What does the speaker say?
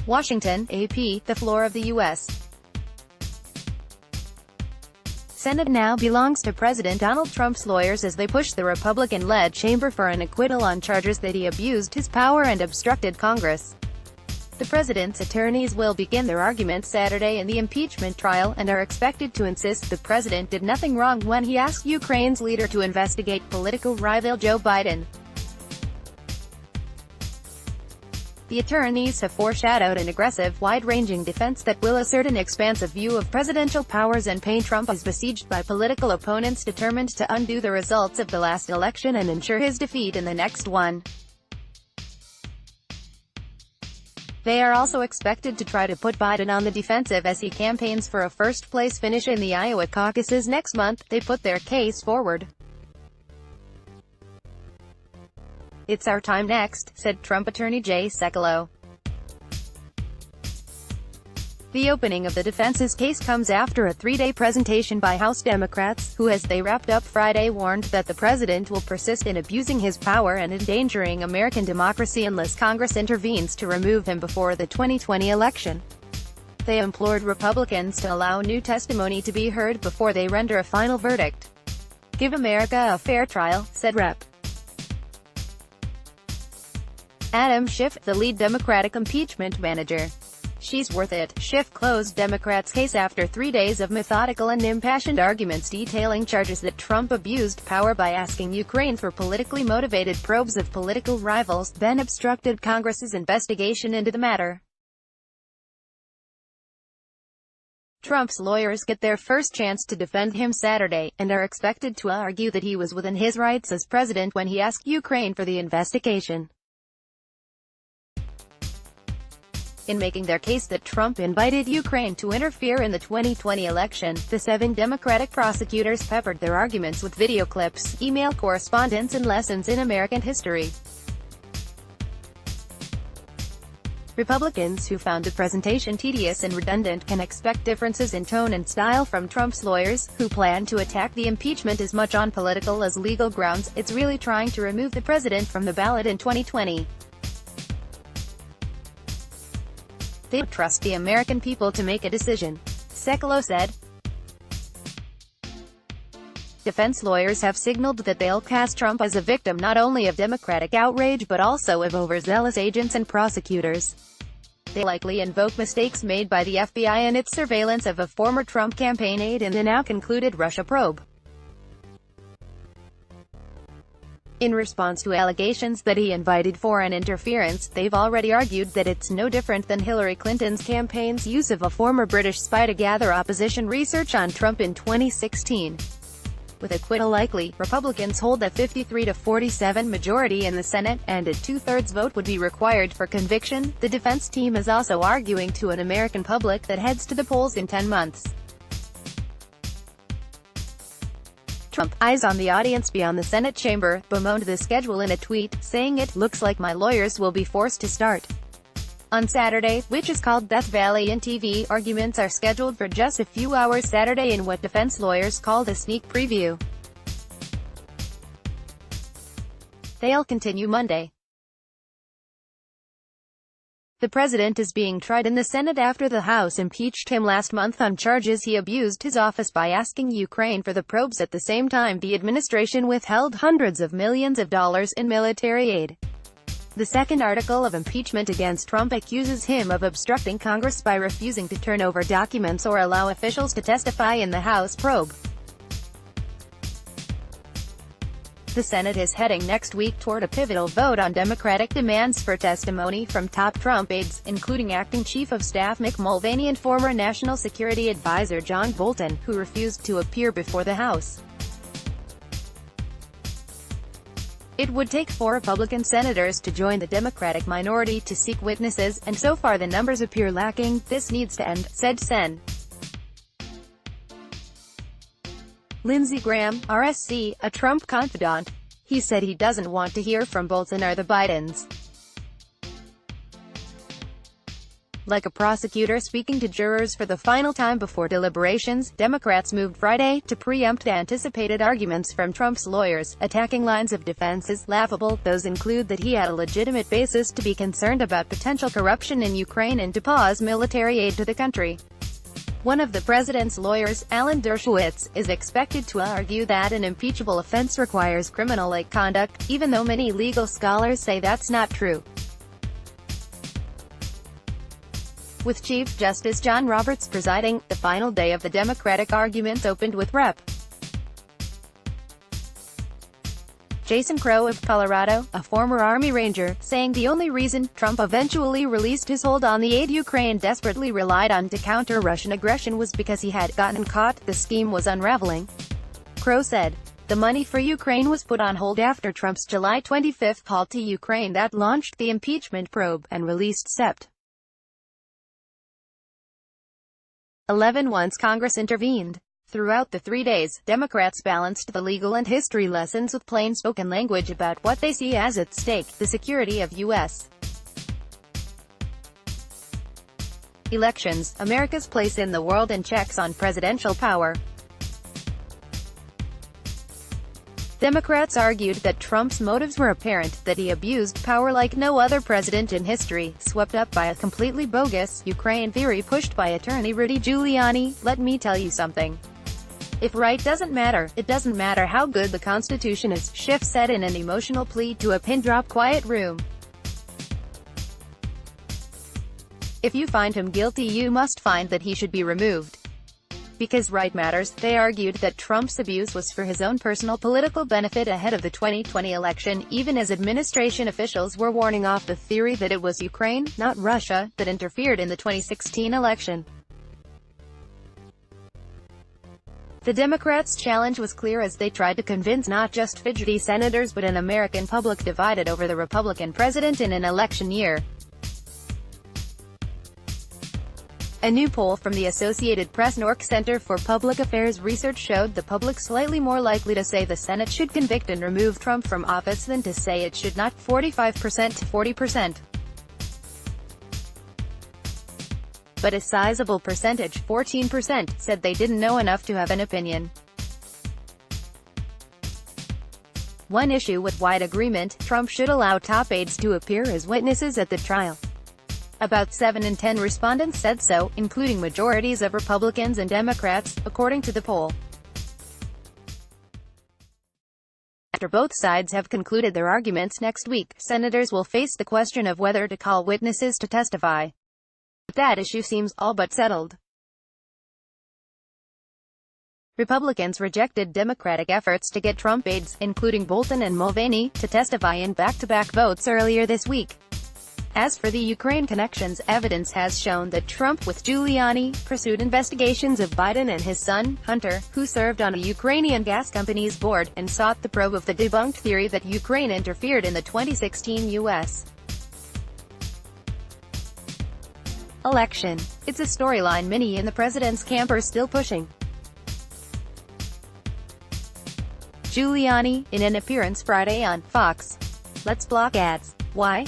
Washington, AP, the floor of the U.S. Senate now belongs to President Donald Trump's lawyers as they push the Republican-led chamber for an acquittal on charges that he abused his power and obstructed Congress. The president's attorneys will begin their argument Saturday in the impeachment trial, and are expected to insist the president did nothing wrong when he asked Ukraine's leader to investigate political rival Joe Biden. The attorneys have foreshadowed an aggressive, wide-ranging defense that will assert an expansive view of presidential powers and paint Trump as besieged by political opponents determined to undo the results of the last election and ensure his defeat in the next one. They are also expected to try to put Biden on the defensive as he campaigns for a first-place finish in the Iowa caucuses next month. They put their case forward. "It's our time next," said Trump attorney Jay Sekulow. The opening of the defense's case comes after a three-day presentation by House Democrats, who as they wrapped up Friday warned that the president will persist in abusing his power and endangering American democracy unless Congress intervenes to remove him before the 2020 election. They implored Republicans to allow new testimony to be heard before they render a final verdict. "Give America a fair trial," said Rep. Adam Schiff, the lead Democratic impeachment manager. "She's worth it." Schiff closed Democrats' case after 3 days of methodical and impassioned arguments detailing charges that Trump abused power by asking Ukraine for politically motivated probes of political rivals, then obstructed Congress's investigation into the matter. Trump's lawyers get their first chance to defend him Saturday, and are expected to argue that he was within his rights as president when he asked Ukraine for the investigation. In making their case that Trump invited Ukraine to interfere in the 2020 election, the 7 Democratic prosecutors peppered their arguments with video clips, email correspondence and lessons in American history. Republicans who found the presentation tedious and redundant can expect differences in tone and style from Trump's lawyers, who plan to attack the impeachment as much on political as legal grounds. "It's really trying to remove the president from the ballot in 2020. They don't trust the American people to make a decision," Sekulow said. Defense lawyers have signaled that they'll cast Trump as a victim not only of Democratic outrage but also of overzealous agents and prosecutors. They likely invoke mistakes made by the FBI in its surveillance of a former Trump campaign aide in the now concluded Russia probe. In response to allegations that he invited foreign interference, they've already argued that it's no different than Hillary Clinton's campaign's use of a former British spy to gather opposition research on Trump in 2016. With acquittal likely, Republicans hold a 53-47 majority in the Senate, and a 2/3 vote would be required for conviction. The defense team is also arguing to an American public that heads to the polls in 10 months. Trump, eyes on the audience beyond the Senate chamber, bemoaned the schedule in a tweet, saying "It looks like my lawyers will be forced to start on Saturday, which is called Death Valley in TV. Arguments are scheduled for just a few hours Saturday in what defense lawyers called a sneak preview. They'll continue Monday. The president is being tried in the Senate after the House impeached him last month on charges he abused his office by asking Ukraine for the probes at the same time the administration withheld hundreds of millions of dollars in military aid. The second article of impeachment against Trump accuses him of obstructing Congress by refusing to turn over documents or allow officials to testify in the House probe. The Senate is heading next week toward a pivotal vote on Democratic demands for testimony from top Trump aides, including Acting Chief of Staff Mick Mulvaney and former National Security Advisor John Bolton, who refused to appear before the House. It would take 4 Republican senators to join the Democratic minority to seek witnesses, and so far the numbers appear lacking. "This needs to end," said Sen. Lindsey Graham, RSC, a Trump confidant. He said he doesn't want to hear from Bolton or the Bidens. Like a prosecutor speaking to jurors for the final time before deliberations, Democrats moved Friday to preempt the anticipated arguments from Trump's lawyers, attacking lines of defense as laughable. Those include that he had a legitimate basis to be concerned about potential corruption in Ukraine and to pause military aid to the country. One of the president's lawyers, Alan Dershowitz, is expected to argue that an impeachable offense requires criminal-like conduct, even though many legal scholars say that's not true. With Chief Justice John Roberts presiding, the final day of the Democratic arguments opened with Rep. Jason Crow of Colorado, a former Army Ranger, saying the only reason Trump eventually released his hold on the aid Ukraine desperately relied on to counter Russian aggression was because he had gotten caught. The scheme was unraveling. Crow said, "The money for Ukraine was put on hold after Trump's July 25 call to Ukraine that launched the impeachment probe, and released Sept. 11 once Congress intervened." Throughout the 3 days, Democrats balanced the legal and history lessons with plain-spoken language about what they see as at stake, the security of U.S. elections, America's place in the world and checks on presidential power. Democrats argued that Trump's motives were apparent, that he abused power like no other president in history, swept up by a completely bogus Ukraine theory pushed by attorney Rudy Giuliani. Let me tell you something. If right doesn't matter, it doesn't matter how good the Constitution is, Schiff said in an emotional plea to a pin-drop quiet room. If you find him guilty, you must find that he should be removed. Because right matters, they argued that Trump's abuse was for his own personal political benefit ahead of the 2020 election, even as administration officials were warning off the theory that it was Ukraine, not Russia, that interfered in the 2016 election. The Democrats' challenge was clear as they tried to convince not just fidgety senators but an American public divided over the Republican president in an election year. A new poll from the Associated Press Nork Center for Public Affairs Research showed the public slightly more likely to say the Senate should convict and remove Trump from office than to say it should not, 45% to 40%. But a sizable percentage, 14%, said they didn't know enough to have an opinion. One issue with wide agreement: Trump should allow top aides to appear as witnesses at the trial. About 7 in 10 respondents said so, including majorities of Republicans and Democrats, according to the poll. After both sides have concluded their arguments next week, senators will face the question of whether to call witnesses to testify. But that issue seems all but settled. Republicans rejected Democratic efforts to get Trump aides, including Bolton and Mulvaney, to testify in back-to-back votes earlier this week. As for the Ukraine connections, evidence has shown that Trump, with Giuliani, pursued investigations of Biden and his son, Hunter, who served on a Ukrainian gas company's board, and sought the probe of the debunked theory that Ukraine interfered in the 2016 U.S. election. It's a storyline many in the president's camp are still pushing. Giuliani, in an appearance Friday on Fox. Let's block ads. Why?